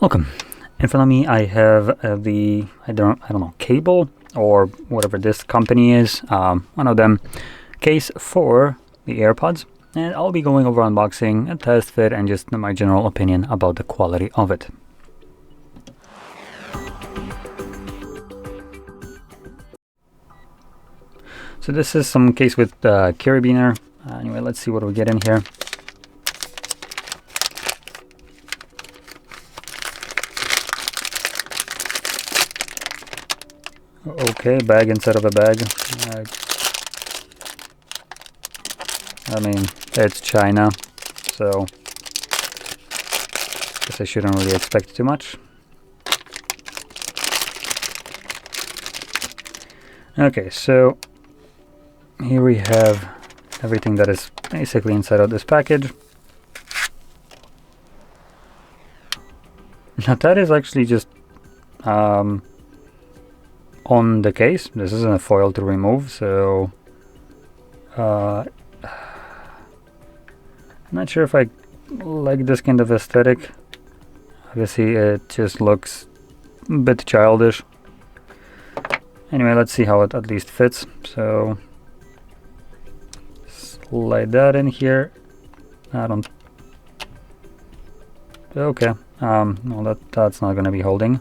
Welcome. In front of me I have the I don't know, cable or whatever this company is, one of them, case for the AirPods, and I'll be going over unboxing, a test fit, and just my general opinion about the quality of it. So this is some case with Carabiner. Anyway, let's see what we get in here. Okay, bag inside of a bag. I mean, it's China, so guess I shouldn't really expect too much. Okay, so here we have everything that is basically inside of this package. Now that is actually just on the case. This isn't a foil to remove, so I'm not sure if I like this kind of aesthetic. Obviously it just looks a bit childish. Anyway, let's see how it at least fits. So slide that in here. I don't... Okay, well that's not gonna be holding.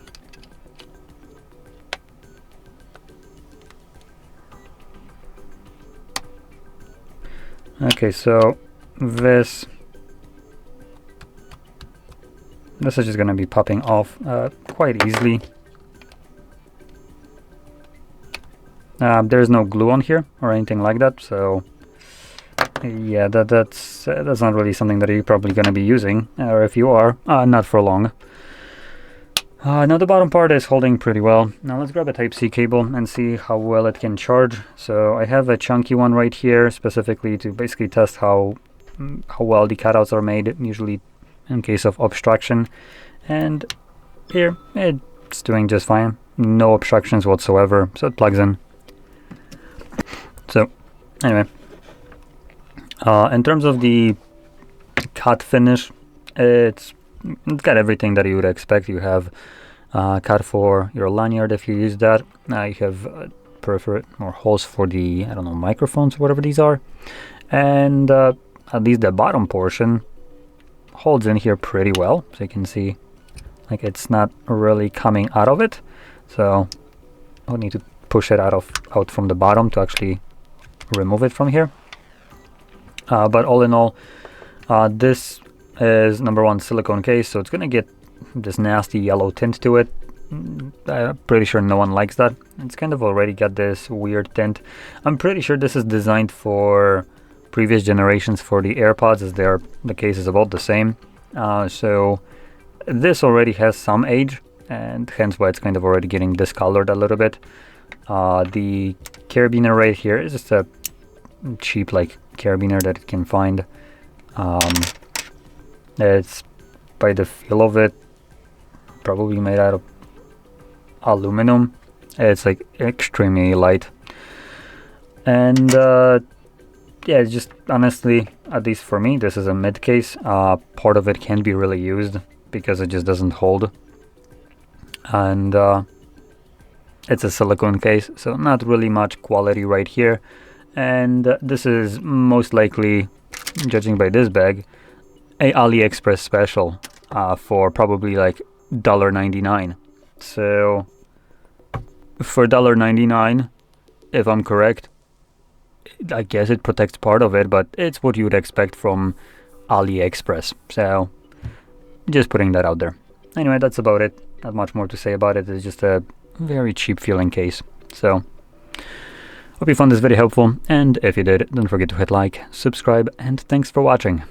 Okay, so this is just gonna be popping off quite easily. There's no glue on here or anything like that, so yeah, that's not really something that you're probably gonna be using, or if you are, not for long. Now the bottom part is holding pretty well. Now let's grab a Type-C cable and see how well it can charge. So I have a chunky one right here, specifically to basically test how well the cutouts are made, usually in case of obstruction. And here, it's doing just fine. No obstructions whatsoever, so it plugs in. So anyway, in terms of the cut finish, it's got everything that you would expect. You have cut for your lanyard if you use that. You have perforate or holes for the, I don't know, microphones, whatever these are. And at least the bottom portion holds in here pretty well. So you can see, like, it's not really coming out of it. So I'll need to push it out from the bottom to actually remove it from here. But all in all, this is number one silicone case, so it's gonna get this nasty yellow tint to it. I'm pretty sure no one likes that. It's kind of already got this weird tint. I'm pretty sure this is designed for previous generations for the AirPods, as the case is about the same. So this already has some age, and hence why it's kind of already getting discolored a little bit. The carabiner right here is just a cheap like carabiner that you can find. It's, by the feel of it, probably made out of aluminum. It's like extremely light, and yeah, it's just, honestly, at least for me, this is a mid case. Part of it can be really used because it just doesn't hold, and it's a silicone case, so not really much quality right here. And this is most likely, judging by this bag, a AliExpress special for probably like $1.99. So for $1.99, if I'm correct, I guess it protects part of it, but it's what you would expect from AliExpress. So just putting that out there. Anyway, that's about it. Not much more to say about it. It's just a very cheap feeling case. So hope you found this video helpful, and if you did, don't forget to hit like, subscribe, and thanks for watching.